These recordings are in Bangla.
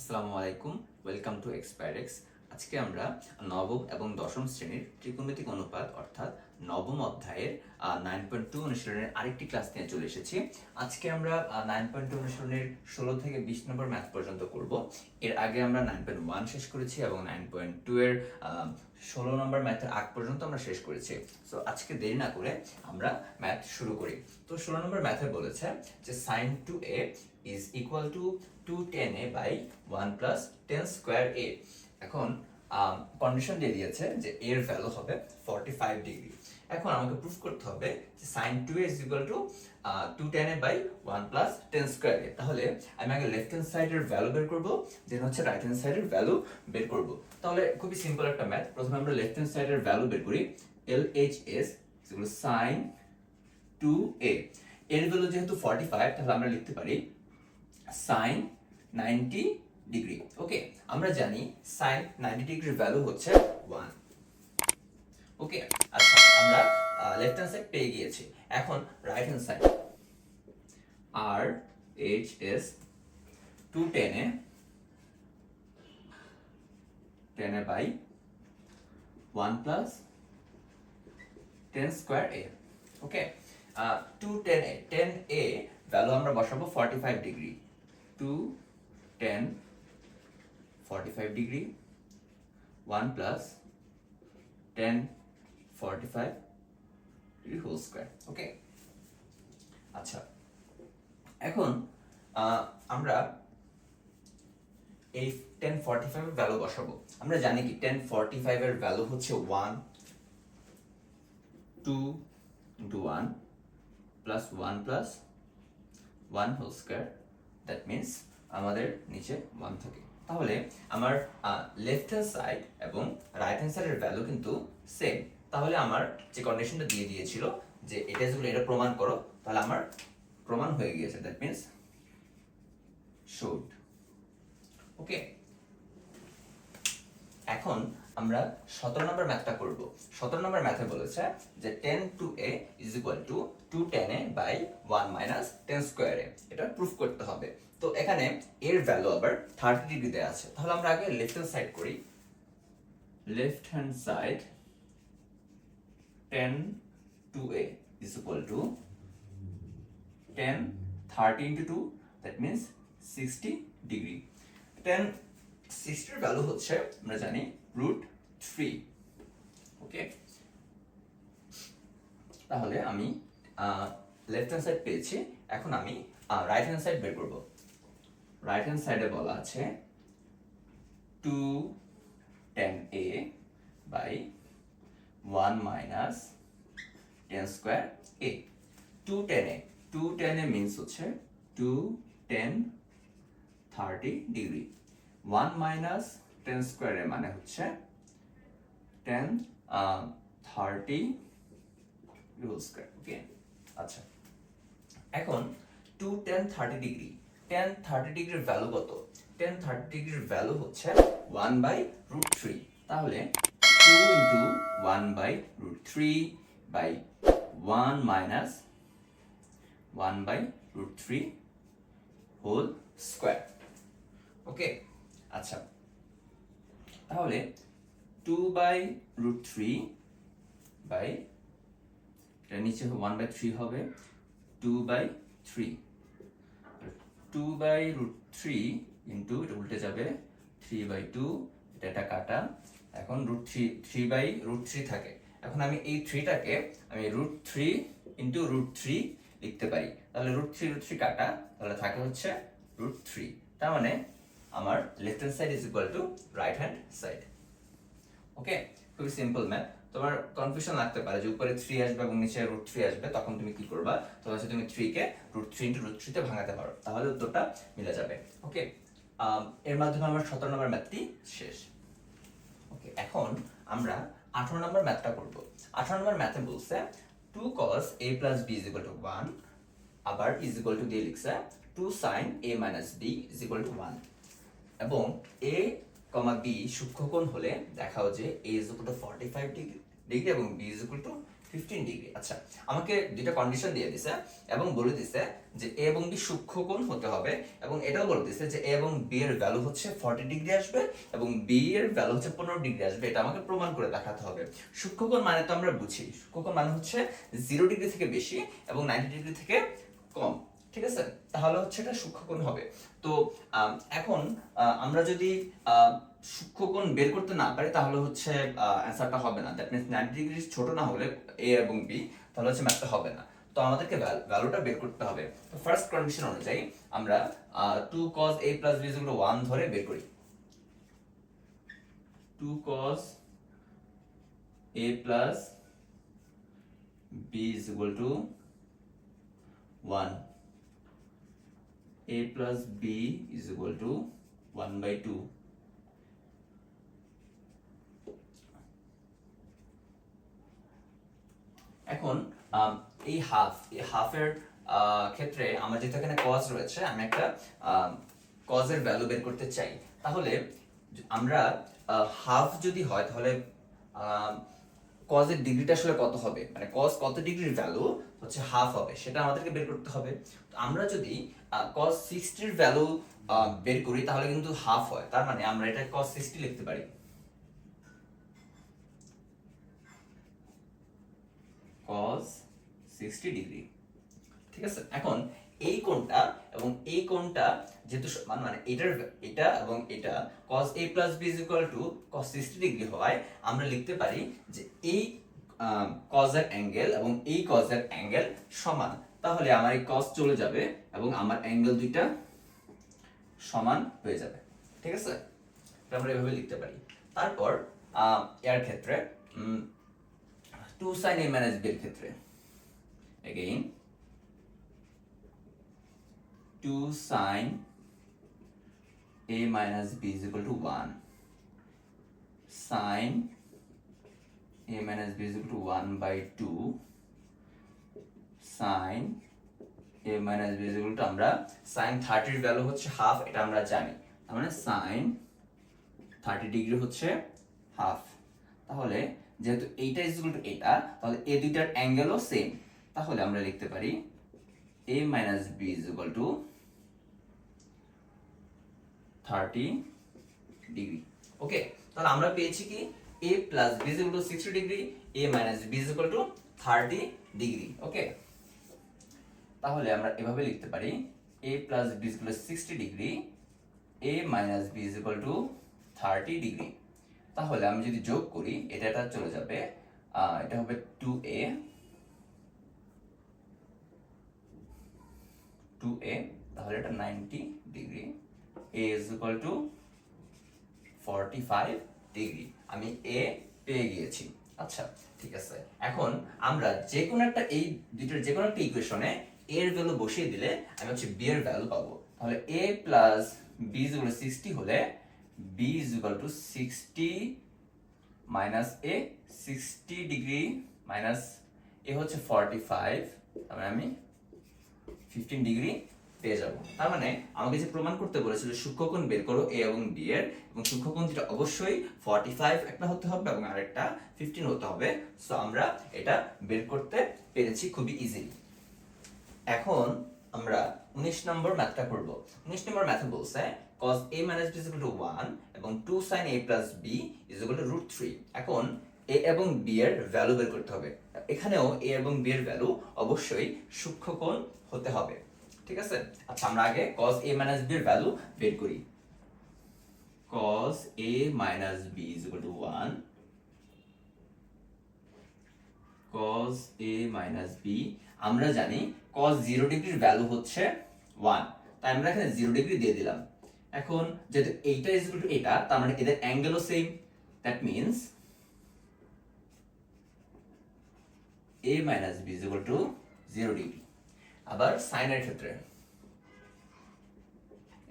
আসসালামু আলাইকুম, ওয়েলকাম টু এক্সপায়ারেক্স। আজকে আমরা নবম এবং দশম শ্রেণীর ত্রিকোণমিতিক অনুপাত অর্থাৎ নবম অধ্যায়ের 9.2 অনুশীলনের আরেকটি ক্লাস নিয়ে চলে এসেছি। আজকে আমরা 9.2 অনুশীলনের 16 থেকে 20 নম্বর ম্যাথ পর্যন্ত করব। এর আগে আমরা 9.1 শেষ করেছি এবং 9.2 এর 16 নম্বর ম্যাথের আগ পর্যন্ত আমরা শেষ করেছি। সো আজকে দেরি না করে আমরা ম্যাথ শুরু করি। তো 16 নম্বর ম্যাথে বলেছে যে sin 2a is equal to 2 tan a by 1 plus tan square a। এখন কন্ডিশন দিয়ে দিয়েছে যে এর ভ্যালু হবে 45 ডিগ্রি। এখন আমাকে প্রুফ করতে হবে যে sin 2a is equal to 2 tan a by 1 plus tan square a। তাহলে আমি আগে লেফট হ্যান্ড সাইডের ভ্যালু বের করব, দেন হচ্ছে রাইট হ্যান্ড সাইডের ভ্যালু বের করব। তাহলে খুবই সিম্পল একটা ম্যাথ। প্রথমে আমরা লেফট হ্যান্ড সাইডের ভ্যালু বের করি। LHS is equal to sin 2a। এর ভ্যালু যেহেতু 45, তাহলে আমরা লিখতে পারি sin 90 ডিগ্রি। ওকে, আমরা জানি sin 90 ডিগ্রির ভ্যালু হচ্ছে 1। ওকে, আচ্ছা আমরা লেফট হ্যান্ড সাইড পেয়ে গিয়েছি। এখন right hand side RHS 2 tan a by 1 plus tan square a। Okay, 2 tan a value আমরা বসাবো 45 degree. 2 tan 45 degree 1 plus tan 45 degree whole square. Okay, আচ্ছা এখন আমরা এই tan 45 এর ভ্যালু বসাবো। আমরা জানি কি tan 45 এর ভ্যালু হচ্ছে 1 2 into 1 plus 1 plus 1 whole square. That means আমাদের নিচে 1 থাকে। তাহলে আমার লেফট হ্যান্ড সাইড এবং রাইট হ্যান্ড সাইডের ভ্যালু কিন্তু সেম। তাহলে আমার যে কন্ডিশনটা দিয়ে দিয়েছিল যে এটা যদি এটা প্রমাণ করো, তাহলে আমার প্রমাণ হয়ে গিয়েছে। That means showed. ওকে, এখন আমরা 17 নম্বর ম্যাথটা করব। 17 নম্বর ম্যাথে বলেছে যে tan 2a is equal to 2 tan a by 1 minus tan square a। এটা প্রুফ করতে হবে। তো এখানে এর ভ্যালু আবার 30 ডিগ্রি দেয়া আছে। তাহলে আমরা আগে লেফট হ্যান্ড সাইড করি। Left hand side tan 2a is equal to tan 30 into 2, that means 60 degree. tan 60 এর ভ্যালু হচ্ছে আমরা জানি √3। ওকে, তাহলে আমি লেফট হ্যান্ড সাইড পেয়েছি। এখন আমি রাইট হ্যান্ড সাইড বের করব। রাইট হ্যান্ড সাইডে বলা আছে 2 tan a by 1 minus tan square a। 2 tan a means হচ্ছে 2 tan 30 degree. 1 minus tan square a মানে হচ্ছে tan 30 হোল স্কয়ার। ওকে, আচ্ছা এখন 2 tan 30 ডিগ্রি, tan 30 ডিগ্রির ভ্যালু কত? tan 30 ডিগ্রির ভ্যালু হচ্ছে 1 by √3। তাহলে 2 into 1 by √3 by 1 minus 1 by √3 whole square. Okay, আচ্ছা তাহলে 2 by √3 by এটা নিচে 1 by 3 হবে 2 by 3। 2 by √3 ইনটু এটা উল্টে যাবে 3 by 2, এটা কাটা। এখন √3 by √3 থাকে। এখন আমি এই 3টাকে আমি √3 ইনটু √3 লিখতে পারি। তাহলে √3 কাটা, তাহলে থাকে হচ্ছে √3। তার মানে আমার left hand side is equal to right hand side. Okay, খুবই সিম্পল ম্যাথ। তোমার কনফিউশন লাগতে পারে যে উপরে 3 আসবে এবং নিচে √3 আসবে, তখন তুমি কি করবা? তো হচ্ছে তুমি 3 কে √3 ইনটু √3 তে ভাঙাতে পারো, তাহলে উত্তরটা মিলে যাবে। ওকে, এর মাধ্যমে আমার 17 নম্বর ম্যাথটি শেষ। ওকে, এখন আমরা 18 নম্বর ম্যাথটা করব। 18 নম্বর ম্যাথে বলছে 2 cos a plus b is equal to 1, আবার is equal to দিয়ে লিখছে 2 sin a minus b is equal to 1। এবং a, b সূক্ষ্মকোণ হলে দেখাও যে a is equal to 45 degree এবং b is equal to 15 degree. আচ্ছা, আমাকে দুইটা কন্ডিশন দিয়ে দিছে এবং বলে দিছে যে এ এবং বি সূক্ষ্মকোণ হতে হবে, এবং এটাও বলে দিছে যে এ এবং বি এর ভ্যালু হচ্ছে 40 ডিগ্রি আসবে এবং বি এর ভ্যালু হচ্ছে 15 ডিগ্রি আসবে। এটা আমাকে প্রমাণ করে দেখাতে হবে। সূক্ষ্মকোণ মানে তো আমরা বুঝি, সূক্ষ্মকোণ মানে হচ্ছে 0 ডিগ্রি থেকে বেশি এবং 90 ডিগ্রি থেকে কম। ঠিক আছে, তাহলে হচ্ছে এটা সূক্ষ্মকোণ হবে। তো এখন আমরা যদি সূক্ষ্মকোণ বের করতে না পারি তাহলে হচ্ছে অ্যান্সারটা হবে না। দ্যাট মিন্স 90 ডিগ্রি ছোট না হলে এ এবং বি, তাহলে হচ্ছে ম্যাথটা হবে না। তো আমাদেরকে ভ্যালুটা বের করতে হবে। তো ফার্স্ট কন্ডিশন অনুযায়ী আমরা 2 cos a plus b is equal to 1 ধরে বের করি। 2 cos a plus b is equal to 1, a plus b is equal to 1/2। এখন এই হাফের ক্ষেত্রে আমার যেহেতু এখানে কজ রয়েছে, আমি একটা কজের ভ্যালু বের করতে চাই। তাহলে আমরা হাফ যদি হয় তাহলে কজের ডিগ্রিটা আসলে কত হবে, মানে কজ কত ডিগ্রির ভ্যালু হচ্ছে হাফ হবে, সেটা আমাদেরকে বের করতে হবে। তো আমরা যদি কজ 60 এর ভ্যালু বের করি তাহলে কিন্তু হাফ হয়, তার মানে আমরা এটা কজ 60 লিখতে পারি। cos 60 degree. ঠিক আছে, এখন এই কোণটা এবং এই কোণটা যেহেতু সমান, মানে এটা এবং এটা cos a plus b is equal to cos 60 degree হওয়ায় আমরা লিখতে পারি যে এই cos এর অ্যাঙ্গেল এবং এই cos এর অ্যাঙ্গেল সমান। তাহলে আমার এই cos চলে যাবে এবং আমার অ্যাঙ্গেল দুইটা সমান হয়ে যাবে। ঠিক আছে, এটা আমরা এভাবে লিখতে পারি। তারপর এর ক্ষেত্রে 2 sin a minus b এর ক্ষেত্রে again 2 sin a minus b is equal to 1, sin a minus b is equal to 1/2, sin a minus b is equal to, আমরা sin 30 এর ভ্যালু হচ্ছে হাফ, এটা আমরা জানি। তার মানে sin 30 ডিগ্রি হচ্ছে হাফ। তাহলে যেহেতু এইটা ইজ ইকুয়াল টু এটা, তাহলে এই দুইটার অ্যাঙ্গেলও সেম। তাহলে আমরা লিখতে পারি a minus b is equal to 30 degree. Okay, তাহলে আমরা পেয়েছি কি a plus b is equal to 60 degree, a minus b is equal to 30 degree. Okay, তাহলে আমরা এভাবে লিখতে পারি a plus b is equal to 60 degree, a minus b is equal to 30 degree. তাহলে আমি যদি যোগ করি এটা চলে যাবে, এটা হবে 2a, তাহলে এটা 90 degree, a is equal to 45 degree. আমি a পেয়ে গিয়েছি। আচ্ছা, ঠিক আছে, এখন আমরা যে কোনো একটা এই দুইটার যে কোনো একটা ইকুয়েশনে a এর ভ্যালু বসিয়ে দিলে আমি হচ্ছে b এর ভ্যালু পাবো। তাহলে a plus b is equal to 60 হলে b is equal to 60 minus a, 60 degree minus a হচ্ছে 45, তার মানে আমি 15 ডিগ্রি পেয়ে যাব। তার মানে আমাকে যে প্রমাণ করতে বলেছিল সূক্ষ্মকোণ বের করো a এবং b এর, এবং সূক্ষ্মকোণ যেটা অবশ্যই 45 একটা হতে হবে এবং আরেকটা 15 হতে হবে। সো আমরা এটা বের করতে পেরেছি খুবই ইজিলি। এখন আমরা 19 নম্বর ম্যাথটা করব। 19 নম্বর ম্যাথে বলছে cos a minus b is equal to 1 এবং 2 sin a plus b is equal to √3। এখন a এবং b এর ভ্যালু বের করতে হবে। এখানেও a এবং b এর ভ্যালু অবশ্যই সূক্ষ্মকোণ হতে হবে। ঠিক আছে, আচ্ছা আমরা আগে cos a minus b এর ভ্যালু বের করি। cos a minus b is equal to 1, cos a minus b, আমরা জানি cos 0 ডিগ্রির ভ্যালু হচ্ছে 1, তাই আমরা এখানে 0 ডিগ্রি দিয়ে দিলাম। এখন যেহেতু এইটা ইজ ইকুয়াল টু এটা, তার মানে এদের অ্যাঙ্গেলও same, that means a minus b is equal to 0 degree. আবার সাইনের ক্ষেত্রে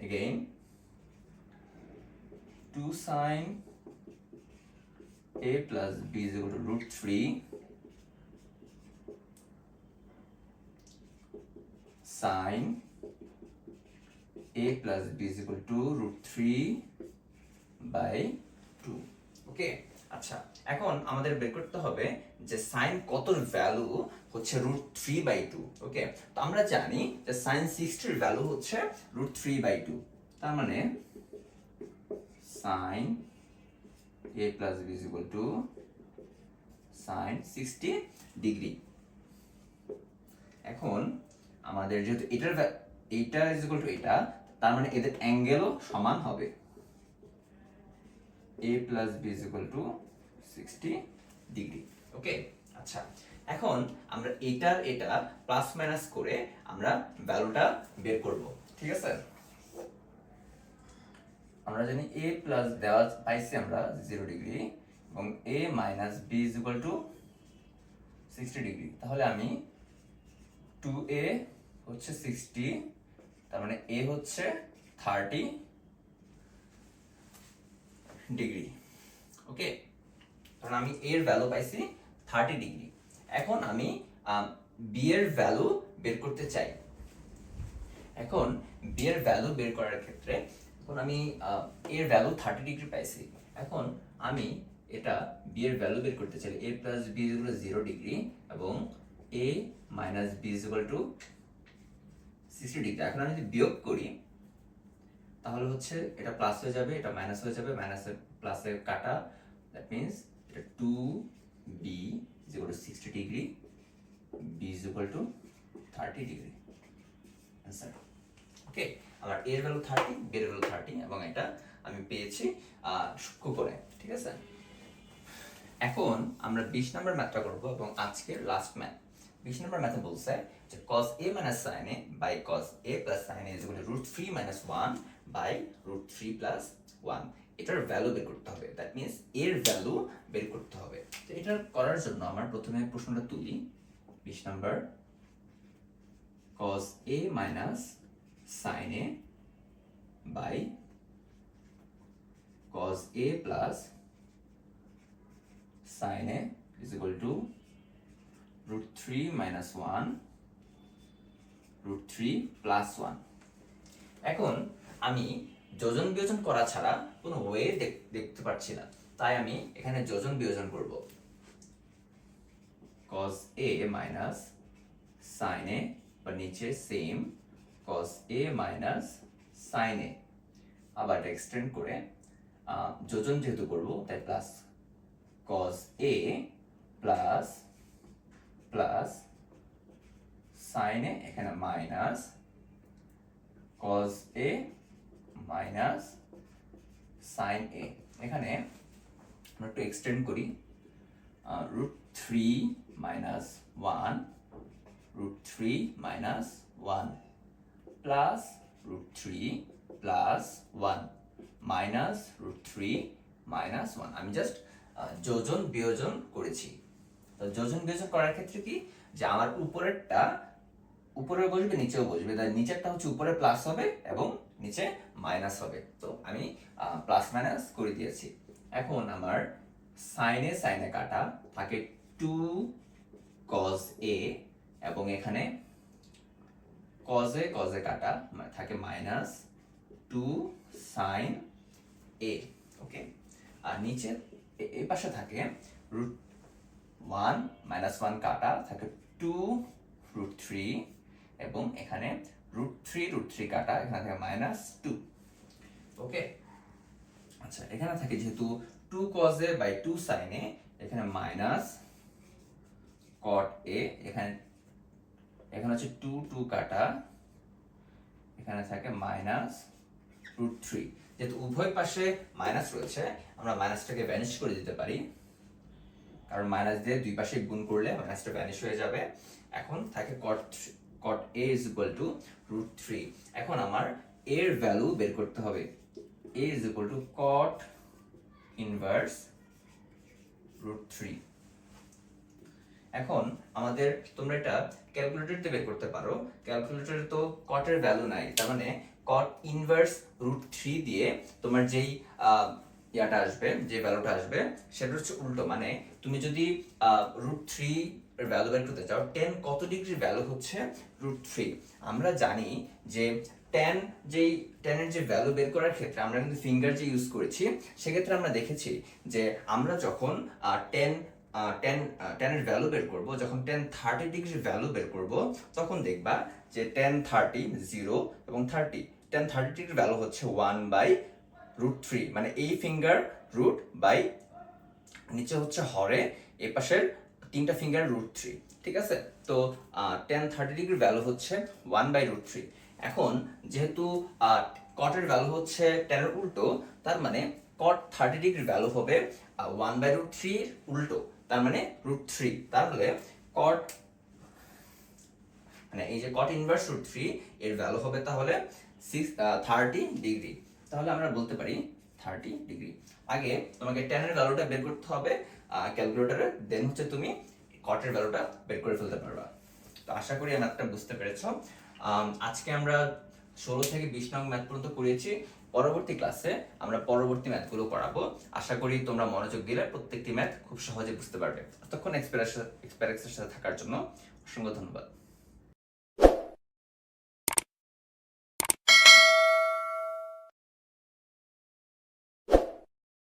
again 2 sin a plus b is equal to √3, sin a plus b is equal to √3/2। ওকে, আচ্ছা, এখন আমাদের বের করতে হবে যে সাইন কতর ভ্যালু হচ্ছে √3/2। ওকে, তো আমরা জানি যে সাইন 60 ভ্যালু হচ্ছে √3/2। তার মানে sine a plus b is equal to sine 60 degree. এখন আমাদের যেহেতু এইটা ইজ ইকুয়াল টু এটা, তার মানে এদের অ্যাঙ্গেলও সমান হবে। a plus b is equal to 60 degree. Okay, আচ্ছা, এখন আমরা এটা প্লাস মাইনাস করে আমরা ভ্যালুটা বের করব। ঠিক আছে, আমরা জানি a প্লাস দেওয়া পাইছি আমরা 0 ডিগ্রি এবং a minus b is equal to 60 degree. তাহলে আমি 2a হচ্ছে 60, তার মানে a হচ্ছে 30 ডিগ্রি। ওকে, কারণ আমি এর ভ্যালু পাইছি 30 ডিগ্রি। এখন আমি b এর ভ্যালু বের করতে চাই। এখন b এর ভ্যালু বের করার ক্ষেত্রে এখন আমি এর ভ্যালু 30 ডিগ্রি পাইছি। এখন আমি এটা b এর ভ্যালু বের করতে চাই। a plus b is equal two 0 degree এবং a minus b is equal to 60 degree. এখন আমি যদি বিয়োগ করি তাহলে হচ্ছে এটা প্লাস হয়ে যাবে, এটা মাইনাস হয়ে যাবে, মাইনাসে প্লাসে কাটা, দ্যাট মিন্স এটা 2b is equal to 60 degree, b is equal to 30 degree. Answer. Okay, আমার এর ভ্যালু 30, বি এর ভ্যালু 30 এবং এটা আমি পেয়েছি সূক্ষ্ম করে। ঠিক আছে, এখন আমরা 20 নম্বর ম্যাথটা করব এবং আজকের লাস্ট ম্যাথ। 20 নম্বর ম্যাথে বলছে যে cos a minus sin a by cos a plus sin a is equal to √3 minus 1 by √3 plus 1। এটার ভ্যালু বের করতে হবে, দ্যাট মিন্স এর ভ্যালু বের করতে হবে। তো এটা করার জন্য আমার প্রথমে প্রশ্নটা তুলি। 20 নম্বর, cos a minus sin a by cos a plus sin a is equal to √3 minus 1 √3 plus 1। এখন আমি যোজন বিয়োজন করা ছাড়া কোনো ওয়ে দেখতে পাচ্ছি না, তাই আমি এখানে যোজন বিয়োজন করব। cos a minus sin a বা নিচে same cos a minus sin a, আবার এক্সটেন্ড করে যোজন যেহেতু করব তাই plus cos a plus plus sin a, এখানে minus cos a minus sin a। এখানে আমরা একটু এক্সটেন্ড করি, √3 minus 1 √3 minus 1 plus √3 plus 1 minus √3 minus 1। আমি জাস্ট যোজন বিয়োজন করেছি। তো যোজন বিয়োজন করার ক্ষেত্রে কি, যে আমার উপরেরটা উপরে বসবে নিচেও বসবে, তাই নিচেরটা হচ্ছে উপরে প্লাস হবে এবং নিচে মাইনাস হবে। তো আমি প্লাস মাইনাস করে দিয়েছি। এখন আমার সাইনে সাইনে কাটা থাকে 2 cos a এবং এখানে cos এ কাটা থাকে মাইনাস 2 sin a। ওকে, আর নিচে এই পাশে থাকে √1 minus 1 কাটা থাকে 2 √3 এবং এখানে √3 কাটা এখানে থাকে মাইনাস 2। ওকে, আচ্ছা, এখানে থাকে যেহেতু 2 cos a by 2 sin a, এখানে মাইনাস cot a, এখানে হচ্ছে 2 কাটা এখানে থাকে মাইনাস √3। যেহেতু উভয় পাশে মাইনাস রয়েছে, আমরা মাইনাসটাকে ভ্যানিশ করে দিতে পারি, কারণ মাইনাস দিয়ে দুই পাশে গুণ করলে মাইনাসটা ভ্যানিশ হয়ে যাবে। এখন থাকে cot a is equal to √3। এখন আমার এর ভ্যালু বের করতে হবে। a is equal to cot inverse √3। এখন আমাদের তোমরা এটা ক্যালকুলেটরতে বের করতে পারো, ক্যালকুলেটরে তো cot এর ভ্যালু নাই, তার মানে cot ইনভার্স √3 দিয়ে তোমার যেই ইয়াটা আসবে, যে ভ্যালুটা আসবে সেটা হচ্ছে উল্টো। মানে তুমি যদি √3 এর ভ্যালু বের করতে চাও, টেন কত ডিগ্রি ভ্যালু হচ্ছে √3। আমরা জানি যে টেনের যে ভ্যালু বের করার ক্ষেত্রে আমরা কিন্তু ফিঙ্গার যে ইউজ করেছি, সেক্ষেত্রে আমরা দেখেছি যে আমরা যখন টেনের ভ্যালু বের করব, যখন 10 30 ডিগ্রি ভ্যালু বের করব, তখন দেখবা যে 10 30 0 এবং 10 30 ডিগ্রি ভ্যালু হচ্ছে 1/√3, মানে এই ফিঙ্গার রুট বাই নিচে হচ্ছে হরে এই পাশের তিনটা ফিঙ্গার √3, ঠিক আছে? তো 10 30 ডিগ্রি ভ্যালু হচ্ছে 1/√3। এখন যেহেতু কটের ভ্যালু হচ্ছে 10 এর উল্টো, তার মানে কট 30 ডিগ্রি ভ্যালু হবে 1/√3 উল্টো, তার মানে √3। তাহলে কট, মানে এই যে কট ইনভার্স √3 এর ভ্যালু হবে তাহলে 30 ডিগ্রি। তাহলে আমরা বলতে পারি 30 ডিগ্রি। আগে তোমাকে tan এর ভ্যালুটা বের করতে হবে ক্যালকুলেটরে, দেন হচ্ছে তুমি কটের ভ্যালুটা বের করে ফেলতে পারবা। তো আশা করি ম্যাথটা বুঝতে পেরেছো। আজকে আমরা 16 থেকে 20 নং ম্যাথ পর্যন্ত করিয়েছি। পরবর্তী ক্লাসে আমরা পরবর্তী ম্যাথগুলো করাবো। আশা করি তোমরা মনোযোগ দিলে প্রত্যেকটি ম্যাথ খুব সহজে বুঝতে পারবে। ততক্ষণ এক্সপেরিয়েন্সের সাথে থাকার জন্য অসংখ্য ধন্যবাদ।